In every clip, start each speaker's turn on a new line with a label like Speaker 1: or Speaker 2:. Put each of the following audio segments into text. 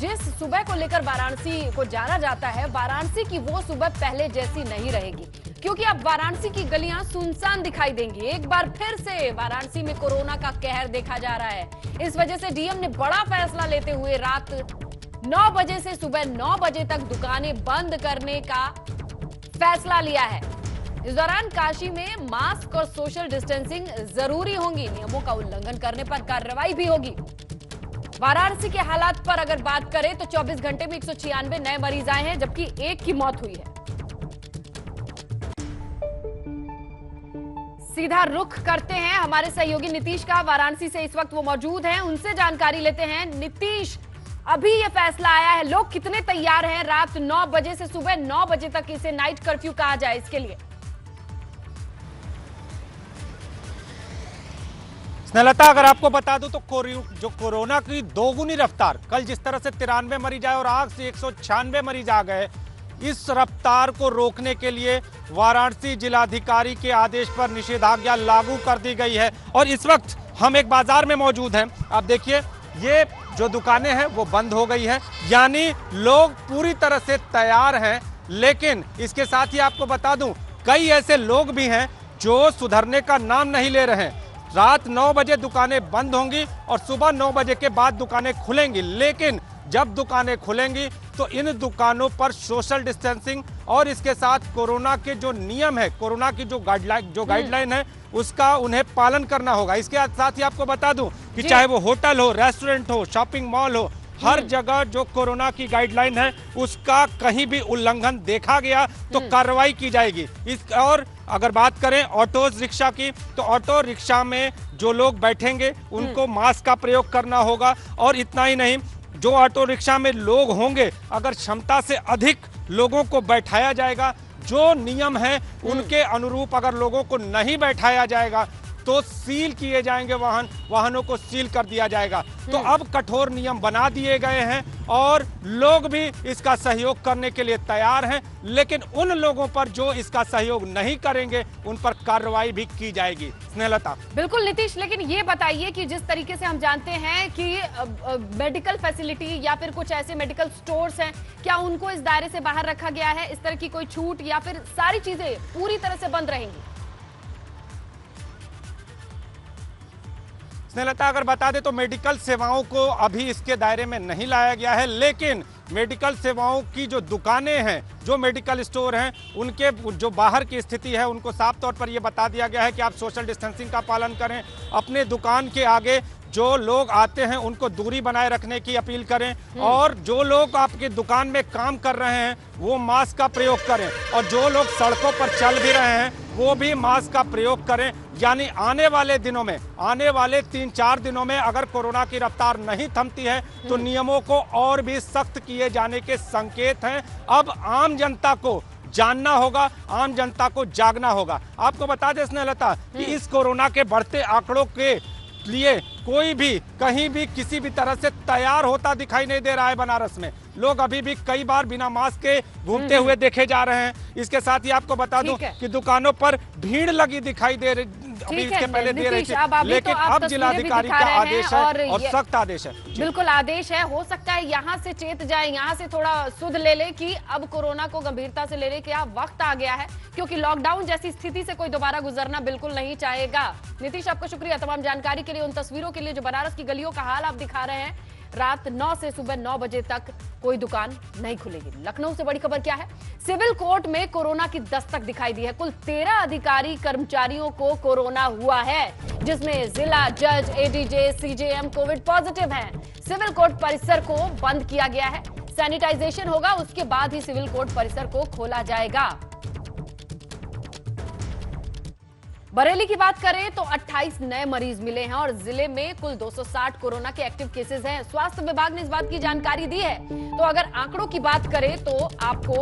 Speaker 1: जिस सुबह को लेकर वाराणसी को जाना जाता है, वाराणसी की वो सुबह पहले जैसी नहीं रहेगी, क्योंकि अब वाराणसी की गलियां सुनसान दिखाई देंगी। एक बार फिर से वाराणसी में कोरोना का कहर देखा जा रहा है। इस वजह से डीएम ने बड़ा फैसला लेते हुए रात 9 बजे से सुबह 9 बजे तक दुकानें बंद करने का फैसला लिया है। इस दौरान काशी में मास्क और सोशल डिस्टेंसिंग जरूरी होंगी। नियमों का उल्लंघन करने पर कार्रवाई भी होगी। वाराणसी के हालात पर अगर बात करें तो 24 घंटे में 196 नए मरीज आए हैं, जबकि एक की मौत हुई है। सीधा रुख करते हैं हमारे सहयोगी नीतीश का। वाराणसी से इस वक्त वो मौजूद हैं, उनसे जानकारी लेते हैं। नीतीश, अभी ये फैसला आया है, लोग कितने तैयार हैं रात 9 बजे से सुबह 9 बजे तक इसे नाइट कर्फ्यू कहा जाए इसके लिए?
Speaker 2: स्नेहलता, अगर आपको बता दूं तो जो कोरोना की दोगुनी रफ्तार, कल जिस तरह से 93 मरीज आए और आज से 196 मरीज आ गए, इस रफ्तार को रोकने के लिए वाराणसी जिलाधिकारी के आदेश पर निषेधाज्ञा लागू कर दी गई है। और इस वक्त हम एक बाजार में मौजूद हैं। आप देखिए, ये जो दुकानें हैं वो बंद हो गई हैं, यानी लोग पूरी तरह से तैयार हैं। लेकिन इसके साथ ही आपको बता दूं, कई ऐसे लोग भी हैं जो सुधरने का नाम नहीं ले रहे हैं। रात 9 बजे दुकानें बंद होंगी और सुबह 9 बजे के बाद दुकानें खुलेंगी। लेकिन जब दुकानें खुलेंगी तो इन दुकानों पर सोशल डिस्टेंसिंग और इसके साथ कोरोना के जो नियम है, कोरोना की जो गाइडलाइन है, उसका उन्हें पालन करना होगा। इसके साथ ही आपको बता दूं कि चाहे वो होटल हो, रेस्टोरेंट हो, शॉपिंग मॉल हो, हर जगह जो कोरोना की गाइडलाइन है उसका कहीं भी उल्लंघन देखा गया तो कार्रवाई की जाएगी। और अगर बात करें ऑटो रिक्शा की, तो ऑटो रिक्शा में जो लोग बैठेंगे उनको मास्क का प्रयोग करना होगा। और इतना ही नहीं, जो ऑटो रिक्शा में लोग होंगे, अगर क्षमता से अधिक लोगों को बैठाया जाएगा, जो नियम है उनके अनुरूप अगर लोगों को नहीं बैठाया जाएगा तो सील किए जाएंगे वाहनों को सील कर दिया जाएगा। तो अब कठोर नियम बना दिए गए हैं और लोग भी इसका सहयोग करने के लिए तैयार हैं। लेकिन उन लोगों पर जो इसका सहयोग नहीं करेंगे उन पर कार्रवाई भी की जाएगी। स्नेहलता।
Speaker 1: बिल्कुल नीतीश, लेकिन ये बताइए कि जिस तरीके से हम जानते हैं कि मेडिकल फैसिलिटी या फिर कुछ ऐसे मेडिकल स्टोर्स हैं, क्या उनको इस दायरे से बाहर रखा गया है? इस तरह की कोई छूट या फिर सारी चीजें पूरी तरह से बंद रहेंगी?
Speaker 2: स्नेहलता, अगर बता दें तो मेडिकल सेवाओं को अभी इसके दायरे में नहीं लाया गया है। लेकिन मेडिकल सेवाओं की जो दुकानें हैं, जो मेडिकल स्टोर हैं, उनके जो बाहर की स्थिति है उनको साफ तौर पर यह बता दिया गया है कि आप सोशल डिस्टेंसिंग का पालन करें। अपने दुकान के आगे जो लोग आते हैं उनको दूरी बनाए रखने की अपील करें। और जो लोग आपकी दुकान में काम कर रहे हैं वो मास्क का प्रयोग करें। और जो लोग सड़कों पर चल भी रहे हैं वो भी मास्क का प्रयोग करें। यानी आने वाले दिनों में, आने वाले 3-4 दिनों में अगर कोरोना की रफ्तार नहीं थमती है तो नियमों को और भी सख्त किए जाने के संकेत हैं। अब आम जनता को जानना होगा, आम जनता को जागना होगा। आपको बता दें स्नेहलता कि इस कोरोना के बढ़ते आंकड़ों के लिए कोई भी कहीं भी किसी भी तरह से तैयार होता दिखाई नहीं दे रहा है। बनारस में लोग अभी भी कई बार बिना मास्क के घूमते हुए देखे जा रहे हैं। इसके साथ ही आपको बता दूं कि दुकानों पर भीड़ लगी दिखाई दे रही, अभी इसके पहले दे रही थी, लेकिन अब जिलाधिकारी का आदेश है और सख्त आदेश है।
Speaker 1: बिल्कुल आदेश है। हो सकता है यहाँ से चेत जाए, यहाँ से थोड़ा सुध ले ले कि अब कोरोना को गंभीरता से लेने का वक्त आ गया है, क्योंकि लॉकडाउन जैसी स्थिति से कोई दोबारा गुजरना बिल्कुल नहीं चाहेगा। नीतीश, आपका शुक्रिया तमाम जानकारी के लिए, उन तस्वीरों के लिए जो बनारस की गलियों का हाल आप दिखा रहे हैं। रात 9 से सुबह 9 बजे तक कोई दुकान नहीं खुलेगी। लखनऊ से बड़ी खबर क्या है? सिविल कोर्ट में कोरोना की दस्तक दिखाई दी है। कुल 13 अधिकारी कर्मचारियों को कोरोना हुआ है, जिसमें जिला जज, एडीजे, सीजेएम कोविड पॉजिटिव हैं। सिविल कोर्ट परिसर को बंद किया गया है। सैनिटाइजेशन होगा, उसके बाद ही सिविल कोर्ट परिसर को खोला जाएगा। बरेली की बात करें तो 28 नए मरीज मिले हैं और जिले में कुल 260 कोरोना के एक्टिव केसेस हैं। स्वास्थ्य विभाग ने इस बात की जानकारी दी है। तो अगर आंकड़ों की बात करें तो आपको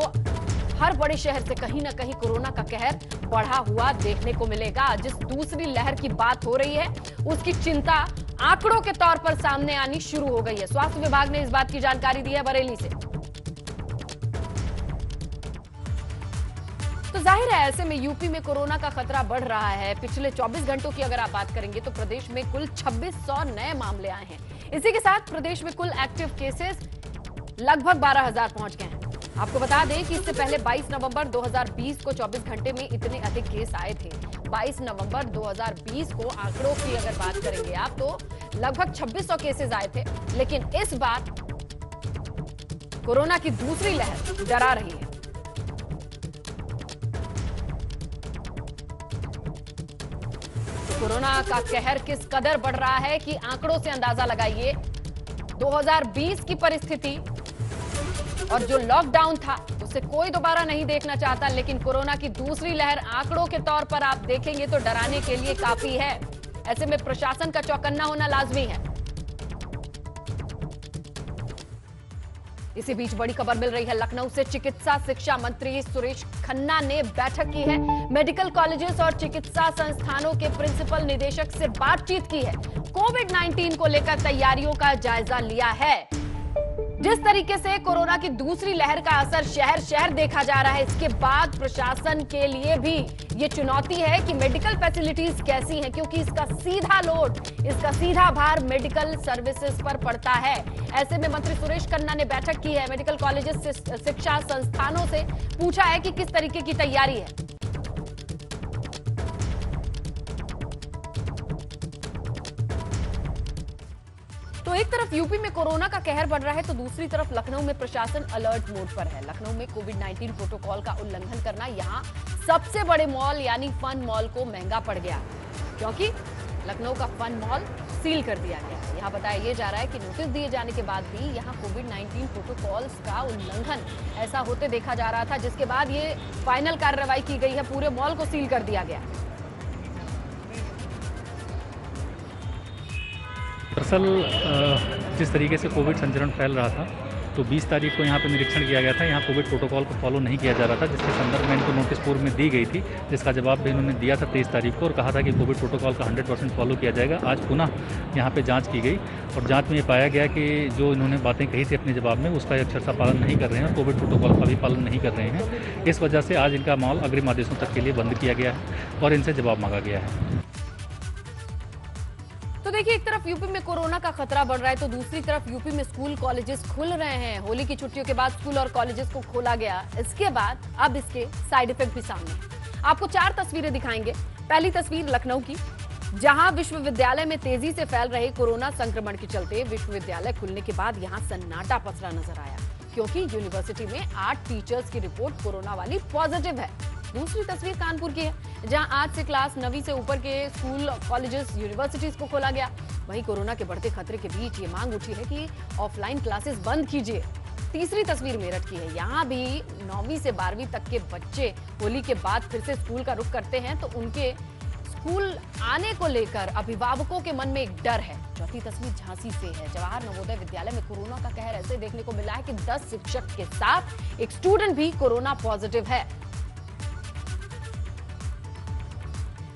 Speaker 1: हर बड़े शहर से कहीं ना कहीं कोरोना का कहर बढ़ा हुआ देखने को मिलेगा। जिस दूसरी लहर की बात हो रही है उसकी चिंता आंकड़ों के तौर पर सामने आनी शुरू हो गई है। स्वास्थ्य विभाग ने इस बात की जानकारी दी है बरेली से। तो जाहिर है ऐसे में यूपी में कोरोना का खतरा बढ़ रहा है। पिछले 24 घंटों की अगर आप बात करेंगे तो प्रदेश में कुल 2600 नए मामले आए हैं। इसी के साथ प्रदेश में कुल एक्टिव केसेस लगभग 12,000 पहुंच गए हैं। आपको बता दें कि इससे पहले 22 नवंबर 2020 को 24 घंटे में इतने अधिक केस आए थे। 22 नवंबर 2020 को आंकड़ों की अगर बात करेंगे आप तो लगभग 2600 केसेस आए थे। लेकिन इस बार कोरोना की दूसरी लहर डरा रही है। तो कोरोना का कहर किस कदर बढ़ रहा है कि आंकड़ों से अंदाजा लगाइए। 2020 की परिस्थिति और जो लॉकडाउन था उसे कोई दोबारा नहीं देखना चाहता, लेकिन कोरोना की दूसरी लहर आंकड़ों के तौर पर आप देखेंगे तो डराने के लिए काफी है। ऐसे में प्रशासन का चौकन्ना होना लाजमी है। इसी बीच बड़ी खबर मिल रही है लखनऊ से। चिकित्सा शिक्षा मंत्री सुरेश खन्ना ने बैठक की है। मेडिकल कॉलेजेस और चिकित्सा संस्थानों के प्रिंसिपल निदेशक से बातचीत की है। कोविड-19 को लेकर तैयारियों का जायजा लिया है। जिस तरीके से कोरोना की दूसरी लहर का असर शहर शहर देखा जा रहा है, इसके बाद प्रशासन के लिए भी ये चुनौती है कि मेडिकल फैसिलिटीज कैसी हैं, क्योंकि इसका सीधा लोड, इसका सीधा भार मेडिकल सर्विसेज पर पड़ता है। ऐसे में मंत्री सुरेश खन्ना ने बैठक की है। मेडिकल कॉलेजेस से शिक्षा संस्थानों से पूछा है कि किस तरीके की तैयारी है। तो एक तरफ यूपी में कोरोना का कहर बढ़ रहा है तो दूसरी तरफ लखनऊ में प्रशासन अलर्ट मोड पर है। लखनऊ में कोविड-19 प्रोटोकॉल का उल्लंघन करना यहां सबसे बड़े मॉल यानी फन मॉल को महंगा पड़ गया, क्योंकि लखनऊ का फन मॉल सील कर दिया गया है। यहां बताया यह जा रहा है कि नोटिस दिए जाने के बाद भी यहां कोविड-19 प्रोटोकॉल्स का उल्लंघन ऐसा होते देखा जा रहा था, जिसके बाद ये फाइनल कार्रवाई की गई है, पूरे मॉल को सील कर दिया गया।
Speaker 3: दरअसल जिस तरीके से कोविड संचरण फैल रहा था तो 20 तारीख को यहाँ पे निरीक्षण किया गया था। यहाँ कोविड प्रोटोकॉल को फॉलो नहीं किया जा रहा था, जिसके संदर्भ में इनको नोटिस पूर्व में दी गई थी, जिसका जवाब भी इन्होंने दिया था 23 तारीख को और कहा था कि कोविड प्रोटोकॉल का 100% फॉलो किया जाएगा। आज पुनः यहाँ पे जांच की गई और जांच में ये पाया गया कि जो इन्होंने बातें कही थी अपने जवाब में उसका अक्षरशः पालन नहीं कर रहे हैं और कोविड प्रोटोकॉल का भी पालन नहीं कर रहे हैं। इस वजह से आज इनका मॉल अग्रिम आदेशों तक के लिए बंद किया गया है और इनसे जवाब मांगा गया है।
Speaker 1: तो देखिए, एक तरफ यूपी में कोरोना का खतरा बढ़ रहा है तो दूसरी तरफ यूपी में स्कूल कॉलेजेस खुल रहे हैं। होली की छुट्टियों के बाद स्कूल और कॉलेजेस को खोला गया। इसके बाद अब इसके साइड इफेक्ट भी सामने हैं। आपको 4 तस्वीरें दिखाएंगे। पहली तस्वीर लखनऊ की, जहां विश्वविद्यालय में तेजी से फैल रहे कोरोना संक्रमण के चलते विश्वविद्यालय खुलने के बाद यहां सन्नाटा पसरा नजर आया, क्योंकि यूनिवर्सिटी में 8 टीचर्स की रिपोर्ट कोरोना वाली पॉजिटिव है। दूसरी तस्वीर कानपुर की है, जहां आज से क्लास 9वीं से ऊपर के स्कूल, कॉलेजेस, यूनिवर्सिटीज को खोला गया। वहीं कोरोना के बढ़ते खतरे के बीच ये मांग उठी है कि ऑफलाइन क्लासेस बंद कीजिए। तीसरी तस्वीर मेरठ की है। यहाँ भी 9वीं से 12वीं तक के बच्चे होली के बाद फिर से स्कूल का रुख करते हैं, तो उनके स्कूल आने को लेकर अभिभावकों के मन में एक डर है। चौथी तस्वीर झांसी से है। जवाहर नवोदय विद्यालय में कोरोना का कहर ऐसे देखने को मिला है कि 10 शिक्षक के साथ एक स्टूडेंट भी कोरोना पॉजिटिव है।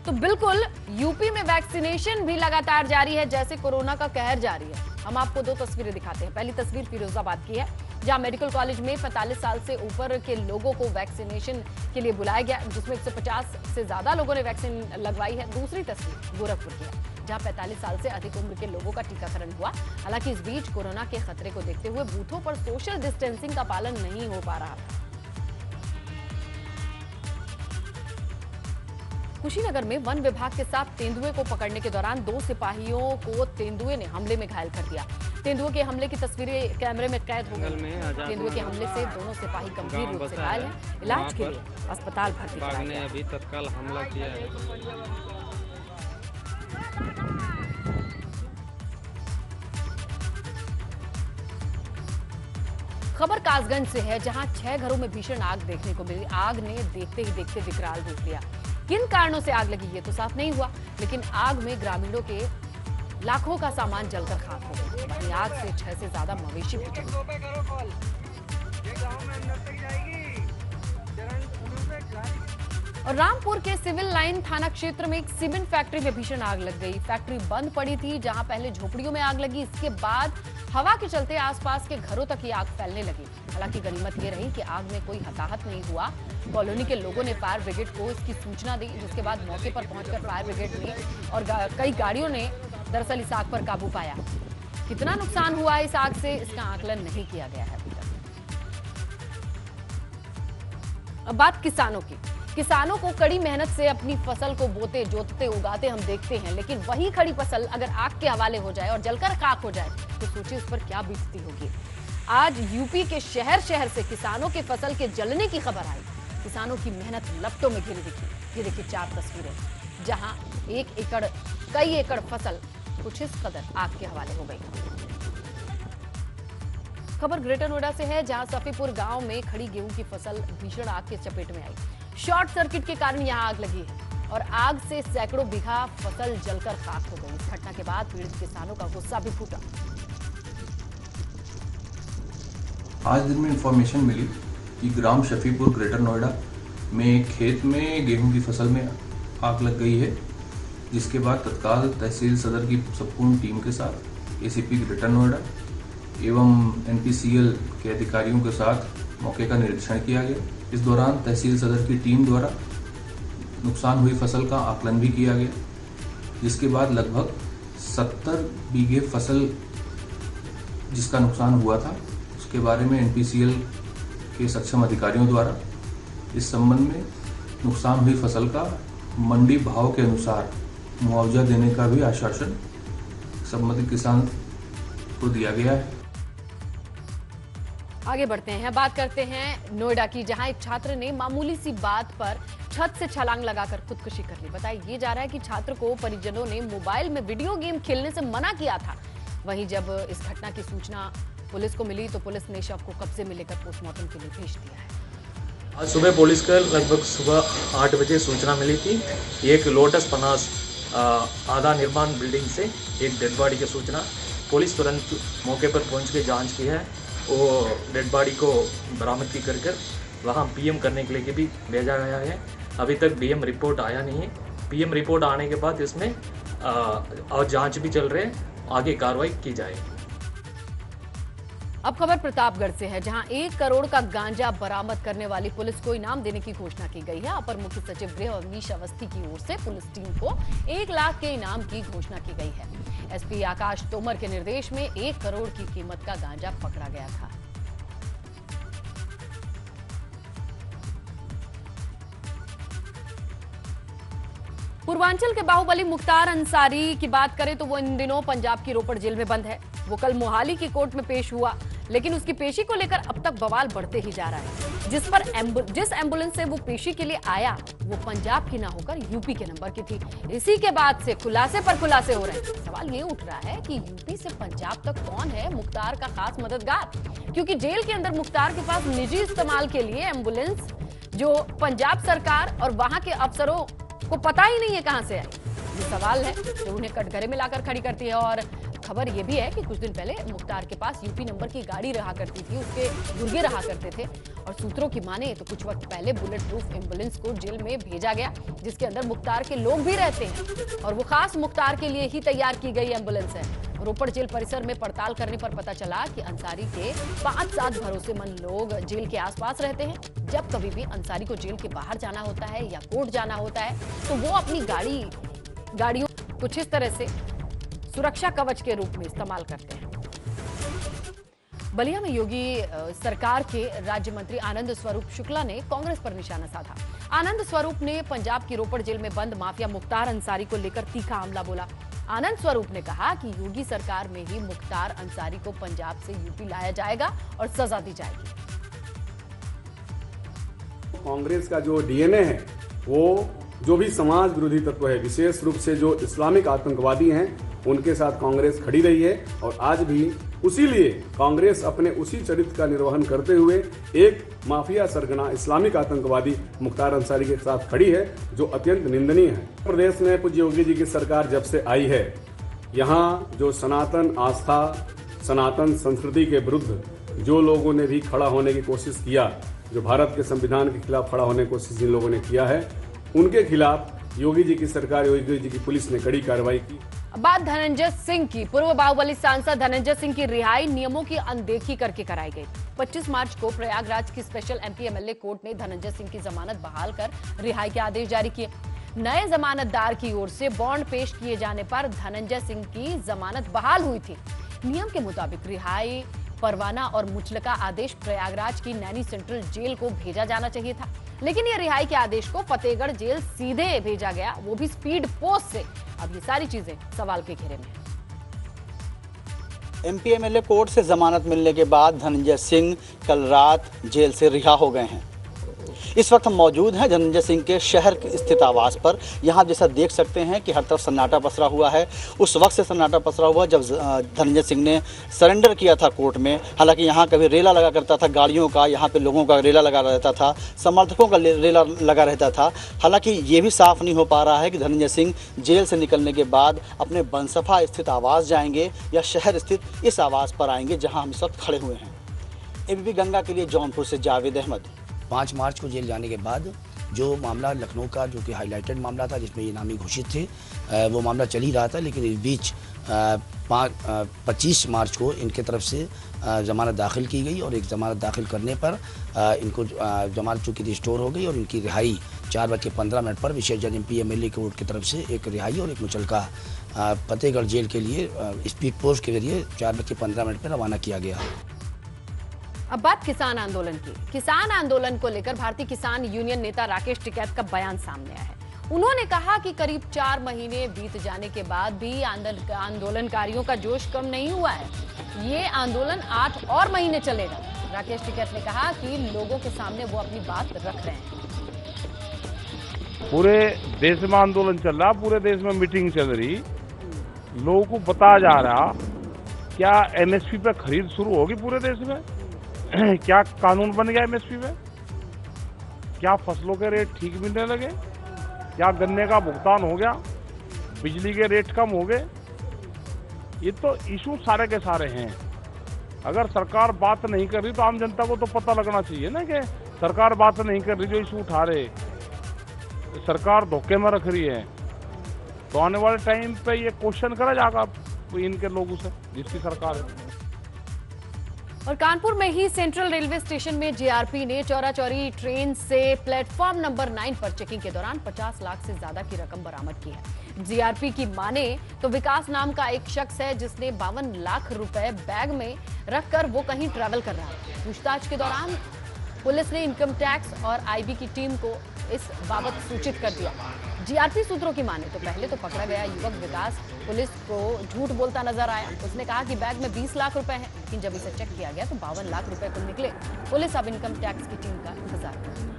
Speaker 1: तो बिल्कुल यूपी में वैक्सीनेशन भी लगातार जारी है, जैसे कोरोना का कहर जारी है। हम आपको 2 तस्वीरें दिखाते हैं। पहली तस्वीर फिरोजाबाद की है, जहां मेडिकल कॉलेज में 45 साल से ऊपर के लोगों को वैक्सीनेशन के लिए बुलाया गया, जिसमें 150 से ज्यादा लोगों ने वैक्सीन लगवाई है। दूसरी तस्वीर गोरखपुर की है, जहां 45 साल से अधिक उम्र के लोगों का टीकाकरण हुआ। हालांकि इस बीच कोरोना के खतरे को देखते हुए बूथों पर सोशल डिस्टेंसिंग का पालन नहीं हो पा रहा था। कुशीनगर में वन विभाग के साथ तेंदुए को पकड़ने के दौरान 2 सिपाहियों को तेंदुए ने हमले में घायल कर दिया। तेंदुए के हमले की तस्वीरें कैमरे में कैद हो गई। तेंदुए के हमले से दोनों सिपाही गंभीर रूप से घायल हैं। इलाज के लिए अस्पताल भर्ती कराया गया।
Speaker 4: अभी तत्काल हमला किया है।
Speaker 1: खबर कासगंज से है, जहां 6 घरों में भीषण आग देखने को मिली। आग ने देखते ही देखते विकराल रूप लिया। किन कारणों से आग लगी ये तो साफ नहीं हुआ, लेकिन आग में ग्रामीणों के लाखों का सामान जलकर खाक हो गया। वहीं आग से 6 से ज्यादा मवेशी भी जले। और रामपुर के सिविल लाइन थाना क्षेत्र में एक सीमेंट फैक्ट्री में भीषण आग लग गई। फैक्ट्री बंद पड़ी थी, जहां पहले झोपड़ियों में आग लगी, इसके बाद हवा के चलते आसपास के घरों तक ये आग फैलने लगी। हालांकि गनीमत ये रही कि आग में कोई हताहत नहीं हुआ। कॉलोनी के लोगों ने फायर ब्रिगेड को इसकी सूचना दी, जिसके बाद मौके पर पहुंचकर फायर ब्रिगेड ने और कई गाड़ियों ने दरअसल इस आग पर काबू पाया। कितना नुकसान हुआ इस आग से, इसका आकलन नहीं किया गया है अभी तक। अब बात किसानों की। किसानों को कड़ी मेहनत से अपनी फसल को बोते जोतते उगाते हम देखते हैं, लेकिन वही खड़ी फसल अगर आग के हवाले हो जाए और जलकर खाक हो जाए तो सोचिए उस पर क्या बीतती होगी। आज यूपी के शहर शहर से किसानों के फसल के जलने की खबर आई। किसानों की मेहनत लपटों में घिर दिखी। ये देखिए 4 तस्वीरें, जहां 1 एकड़ कई एकड़ फसल कुछ इस कदर आग के हवाले हो गई। खबर ग्रेटर नोएडा से है, जहां सफीपुर गांव में खड़ी गेहूं की फसल भीषण आग के चपेट में आई। शॉर्ट सर्किट के कारण यहां आग लगी है और आग से सैकड़ों बीघा फसल जलकर खाक हो गई। इस घटना के बाद पीड़ित किसानों का गुस्सा भी फूटा।
Speaker 5: आज दिन में इंफॉर्मेशन मिली कि ग्राम शफीपुर ग्रेटर नोएडा में एक खेत में गेहूं की फसल में आग लग गई है, जिसके बाद तत्काल तहसील सदर की संपूर्ण टीम के साथ एसीपी ग्रेटर नोएडा एवं एनपीसीएल के अधिकारियों के साथ मौके का निरीक्षण किया गया। इस दौरान तहसील सदर की टीम द्वारा नुकसान हुई फसल का आकलन भी किया गया, जिसके बाद लगभग 70 बीघे फसल जिसका नुकसान हुआ था उसके बारे में एनपीसीएल के सक्षम अधिकारियों द्वारा इस संबंध में नुकसान हुई फसल का मंडी भाव के अनुसार मुआवजा देने का भी आश्वासन संबंधित किसान को दिया गया है।
Speaker 1: आगे बढ़ते हैं, बात करते हैं नोएडा की, जहां एक छात्र ने मामूली सी बात पर छत से छलांग लगाकर खुदकुशी कर ली। बताया ये जा रहा है कि छात्र को परिजनों ने मोबाइल में वीडियो गेम खेलने से मना किया था। वहीं जब इस घटना की सूचना पुलिस को मिली तो पुलिस ने शव को कब्जे में लेकर पोस्टमार्टम के लिए भेज दिया है।
Speaker 6: आज सुबह पुलिस को लगभग सुबह 8 बजे सूचना मिली थी। एक लोटस पनास आधा निर्माण बिल्डिंग से एक डेड बॉडी की सूचना। पुलिस तुरंत मौके पर पहुंच के जांच की है। वो डेड बॉडी को बरामद की कर वहाँ पीएम करने के लिए भी भेजा गया है। अभी तक बीएम रिपोर्ट आया नहीं है। पीएम रिपोर्ट आने के बाद इसमें और जांच भी चल रहे हैं, आगे कार्रवाई की जाएगी।
Speaker 1: अब खबर प्रतापगढ़ से है, जहां 1 करोड़ का गांजा बरामद करने वाली पुलिस को इनाम देने की घोषणा की गई है। अपर मुख्य सचिव गृह अवनीश अवस्थी की ओर से पुलिस टीम को 1 लाख के इनाम की घोषणा की गई है। एसपी आकाश तोमर के निर्देश में 1 करोड़ की कीमत का गांजा पकड़ा गया था। पूर्वांचल के बाहुबली मुख्तार अंसारी की बात करें तो वो इन दिनों पंजाब की रोपड़ जेल में बंद है। वो कल मोहाली की कोर्ट में पेश हुआ, लेकिन उसकी पेशी को लेकर अब तक बवाल बढ़ते ही जा रहा है। जिस एम्बुलेंस से वो पेशी के लिए आया वो पंजाब की ना होकर यूपी के नंबर की थी। इसी के बाद से खुलासे पर खुलासे हो रहे हैं। सवाल ये उठ रहा है कि यूपी से पंजाब तक कौन है मुख्तार का खास मददगार, क्योंकि जेल के अंदर मुख्तार के पास निजी इस्तेमाल के लिए एम्बुलेंस जो पंजाब सरकार और वहां के अफसरों को पता ही नहीं है कहां से आई। ये सवाल है जो उन्हें कटघरे में लाकर खड़ी करती है। और खबर यह भी है कि कुछ दिन पहले मुख्तार के पास यूपी नंबर की गाड़ी रहा करती थी, उसके गुर्गे रहा करते थे। और सूत्रों की माने तो कुछ वक्त पहले बुलेट प्रूफ एम्बुलेंस को जेल में भेजा गया, जिसके अंदर मुख्तार के लोग भी रहते हैं और वो खास मुख्तार के लिए ही तैयार की गई एम्बुलेंस है। रोपड़ जेल परिसर में पड़ताल करने पर पता चला कि अंसारी के 5-7 भरोसेमंद लोग जेल के आसपास रहते हैं। जब कभी भी अंसारी को जेल के बाहर जाना होता है या कोर्ट जाना होता है तो वो अपनी गाड़ियों कुछ इस तरह से सुरक्षा कवच के रूप में इस्तेमाल करते हैं। बलिया में योगी सरकार के राज्य मंत्री आनंद स्वरूप शुक्ला ने कांग्रेस पर निशाना साधा। आनंद स्वरूप ने पंजाब की रोपड़ जेल में बंद माफिया मुख्तार अंसारी को लेकर तीखा हमला बोला। आनंद स्वरूप ने कहा कि योगी सरकार में ही मुख्तार अंसारी को पंजाब से यूपी लाया जाएगा और सजा दी जाएगी।
Speaker 7: कांग्रेस का जो डीएनए है वो जो भी समाज विरोधी तत्व है, विशेष रूप से जो इस्लामिक आतंकवादी हैं, उनके साथ कांग्रेस खड़ी रही है और आज भी उसी लिए कांग्रेस अपने उसी चरित्र का निर्वहन करते हुए एक माफिया सरगना इस्लामिक आतंकवादी मुख्तार अंसारी के साथ खड़ी है, जो अत्यंत निंदनीय है। प्रदेश में पूज्य योगी जी की सरकार जब से आई है, यहाँ जो सनातन आस्था, सनातन संस्कृति के विरुद्ध जो लोगों ने भी खड़ा होने की कोशिश किया, जो भारत के संविधान के खिलाफ खड़ा होने की कोशिश जिन लोगों ने किया है, उनके खिलाफ योगी जी की सरकार, योगी जी की पुलिस ने कड़ी कार्रवाई की।
Speaker 1: बात धनंजय सिंह की। पूर्व बाहुबली सांसद धनंजय सिंह की रिहाई नियमों की अनदेखी करके कराई गई। 25 मार्च को प्रयागराज की स्पेशल एमपी एमएलए कोर्ट ने धनंजय सिंह की जमानत बहाल कर रिहाई के आदेश जारी किए। नए जमानतदार की ओर से बॉन्ड पेश किए जाने पर धनंजय सिंह की जमानत बहाल हुई थी। नियम के मुताबिक रिहाई परवाना और मुचलका आदेश प्रयागराज की नैनी सेंट्रल जेल को भेजा जाना चाहिए था। लेकिन ये रिहाई के आदेश को फतेहगढ़ जेल सीधे भेजा गया, वो भी स्पीड पोस्ट से। अब ये सारी चीजें सवाल के घेरे में।
Speaker 8: एमपी एमएलए कोर्ट से जमानत मिलने के बाद धनंजय सिंह कल रात जेल से रिहा हो गए हैं। इस वक्त हम मौजूद हैं धनंजय सिंह के शहर स्थित आवास पर। यहाँ जैसा देख सकते हैं कि हर तरफ सन्नाटा पसरा हुआ है। उस वक्त से सन्नाटा पसरा हुआ जब धनंजय सिंह ने सरेंडर किया था कोर्ट में। हालांकि यहाँ कभी रेला लगा करता था गाड़ियों का, यहाँ पे लोगों का रेला लगा रहता था, समर्थकों का रेला लगा रहता था। हालांकि ये भी साफ नहीं हो पा रहा है कि धनंजय सिंह जेल से निकलने के बाद अपने बनसफा स्थित आवास जाएंगे या शहर स्थित इस आवास पर आएंगे जहाँ हम इस वक्त खड़े हुए हैं। एबीपी गंगा के लिए जौनपुर से जावेद अहमद।
Speaker 9: 5 मार्च को जेल जाने के बाद जो मामला लखनऊ का जो कि हाईलाइटेड मामला था जिसमें ये नामी घोषित थे, वो मामला चल ही रहा था। लेकिन इस बीच 25 मार्च को इनके तरफ से ज़मानत दाखिल की गई और एक ज़मानत दाखिल करने पर इनको ज़मानत चूँकि रिस्टोर हो गई और इनकी रिहाई 4:15 पर विशेष जज एमपी एमएलए कोर्ट की तरफ से एक रिहाई और एक मुचलका फतेहगढ़ जेल के लिए स्पीड पोस्ट के जरिए 4:15 पर रवाना किया गया।
Speaker 1: अब बात किसान आंदोलन की। किसान आंदोलन को लेकर भारतीय किसान यूनियन नेता राकेश टिकैत का बयान सामने आया है। उन्होंने कहा कि करीब 4 महीने बीत जाने के बाद भी आंदोलनकारियों का जोश कम नहीं हुआ है। ये आंदोलन 8 और महीने चलेगा। राकेश टिकैत ने कहा कि लोगों के सामने वो अपनी बात रख रहे हैं।
Speaker 10: पूरे देश में आंदोलन चल रहा, पूरे देश में मीटिंग चल रही, लोगों को बताया जा रहा क्या एमएसपी पे खरीद शुरू होगी पूरे देश में, क्या कानून बन गया एमएसपी में, क्या फसलों के रेट ठीक मिलने लगे, क्या गन्ने का भुगतान हो गया, बिजली के रेट कम हो गए। ये तो इशू सारे के सारे हैं। अगर सरकार बात नहीं कर रही तो आम जनता को तो पता लगना चाहिए ना कि सरकार बात नहीं कर रही, जो इशू उठा रहे सरकार धोखे में रख रही है। तो आने वाले टाइम पे ये क्वेश्चन करा जाएगा इनके लोगों से जिसकी सरकार है।
Speaker 1: और कानपुर में ही सेंट्रल रेलवे स्टेशन में जीआरपी ने चौरा चौरी ट्रेन से प्लेटफॉर्म नंबर 9 पर चेकिंग के दौरान 50 लाख से ज्यादा की रकम बरामद की है। जीआरपी की माने तो विकास नाम का एक शख्स है जिसने 52 लाख रुपए बैग में रखकर वो कहीं ट्रैवल कर रहा है। पूछताछ के दौरान पुलिस ने इनकम टैक्स और आईबी की टीम को इस बाबत सूचित कर दिया। जीआरपी सूत्रों की माने तो पहले तो पकड़ा गया युवक विकास पुलिस को झूठ बोलता नजर आया। उसने कहा कि बैग में 20 लाख रुपए हैं, लेकिन जब इसे चेक किया गया तो 52 लाख रुपए कुल निकले। पुलिस अब इनकम टैक्स की टीम का इंतजार कर रही है।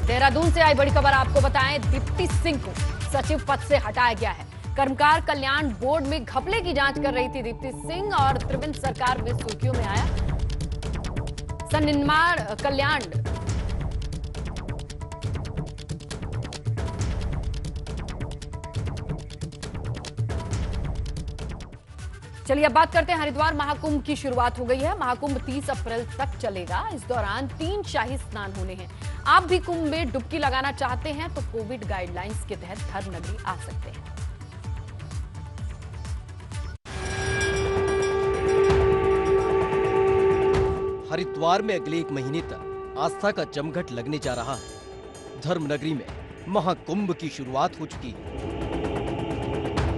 Speaker 1: देहरादून से आई बड़ी खबर आपको बताएं, दीप्ति सिंह को सचिव पद से हटाया गया है। कर्मकार कल्याण बोर्ड में घपले की जांच कर रही थी दीप्ति सिंह और त्रिवेंद्र सरकार में सुर्खियों में आया। सन्निर्माण कल्याण चलिए अब बात करते हैं हरिद्वार महाकुंभ की शुरुआत हो गई है। महाकुंभ 30 अप्रैल तक चलेगा। इस दौरान 3 शाही स्नान होने हैं। आप भी कुंभ में डुबकी लगाना चाहते हैं तो कोविड गाइडलाइंस के तहत धर्म नगरी आ सकते हैं।
Speaker 11: हरिद्वार में अगले 1 महीने तक आस्था का जमघट लगने जा रहा है। धर्म नगरी में महाकुंभ की शुरुआत हो चुकी है,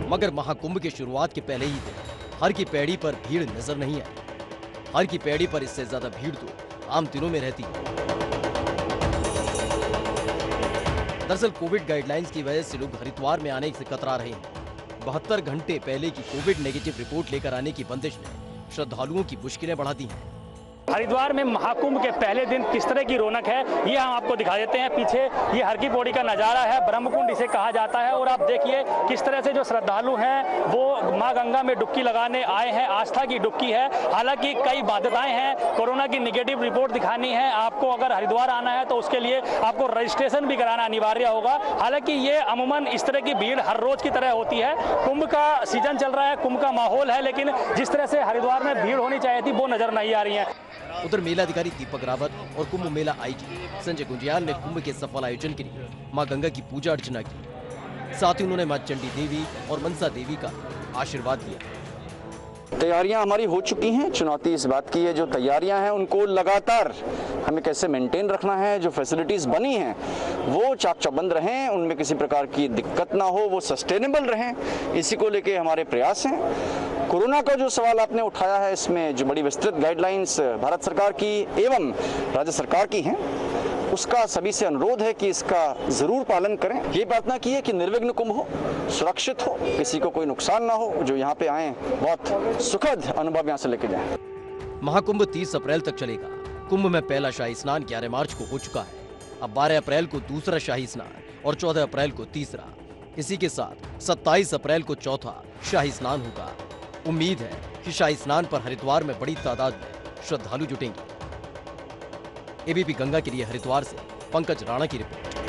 Speaker 11: मगर महाकुंभ के शुरुआत के पहले ही दिन हर की पैड़ी पर भीड़ नजर नहीं आई। हर की पैड़ी पर इससे ज्यादा भीड़ तो आम दिनों में रहती है। दरअसल कोविड गाइडलाइंस की वजह से लोग हरिद्वार में आने से कतरा रहे हैं। 72 घंटे पहले की कोविड नेगेटिव रिपोर्ट लेकर आने की बंदिश ने श्रद्धालुओं की मुश्किलें बढ़ा दी हैं।
Speaker 12: हरिद्वार में महाकुंभ के पहले दिन किस तरह की रौनक है ये हम आपको दिखा देते हैं। पीछे ये हर की पौड़ी का नज़ारा है, ब्रह्मकुंड इसे कहा जाता है। और आप देखिए किस तरह से जो श्रद्धालु हैं वो मां गंगा में डुबकी लगाने आए हैं। आस्था की डुबकी है। हालांकि कई बाध्यताएं हैं, कोरोना की निगेटिव रिपोर्ट दिखानी है आपको। अगर हरिद्वार आना है तो उसके लिए आपको रजिस्ट्रेशन भी कराना अनिवार्य होगा। हालांकि ये अमूमन इस तरह की भीड़ हर रोज की तरह होती है। कुंभ का सीजन चल रहा है, कुंभ का माहौल है, लेकिन जिस तरह से हरिद्वार में भीड़ होनी चाहिए थी वो नजर नहीं आ रही है।
Speaker 11: उधर मेलाधिकारी दीपक रावत और कुंभ मेला आईजी संजय गुंजियाल ने कुंभ के सफल आयोजन के लिए मां गंगा की पूजा अर्चना की। साथ ही उन्होंने मां चंडी देवी और मनसा देवी का आशीर्वाद लिया।
Speaker 13: तैयारियां हमारी हो चुकी हैं। चुनौती इस बात की है जो तैयारियां हैं उनको लगातार हमें कैसे मेंटेन रखना है। जो फैसिलिटीज़ बनी हैं वो चाक चौबंद रहें, उनमें किसी प्रकार की दिक्कत ना हो, वो सस्टेनेबल रहें, इसी को लेके हमारे प्रयास हैं। कोरोना का जो सवाल आपने उठाया है, इसमें जो बड़ी विस्तृत गाइडलाइंस भारत सरकार की एवं राज्य सरकार की हैं, उसका सभी से अनुरोध है कि इसका जरूर पालन करें। ये प्रार्थना की है कि निर्विघ्न कुंभ हो, सुरक्षित हो, किसी को कोई नुकसान ना हो, जो यहाँ पे आए बहुत सुखद अनुभव यहाँ से लेके जाए।
Speaker 11: महाकुंभ 30 अप्रैल तक चलेगा। कुंभ में पहला शाही स्नान 11 मार्च को हो चुका है। अब 12 अप्रैल को दूसरा शाही स्नान और 14 अप्रैल को तीसरा। इसी के साथ 27 अप्रैल को चौथा शाही स्नान होगा। उम्मीद है कि शाही स्नान पर हरिद्वार में बड़ी तादाद में श्रद्धालु जुटेंगे। एबीपी गंगा के लिए हरिद्वार से पंकज राणा की रिपोर्ट।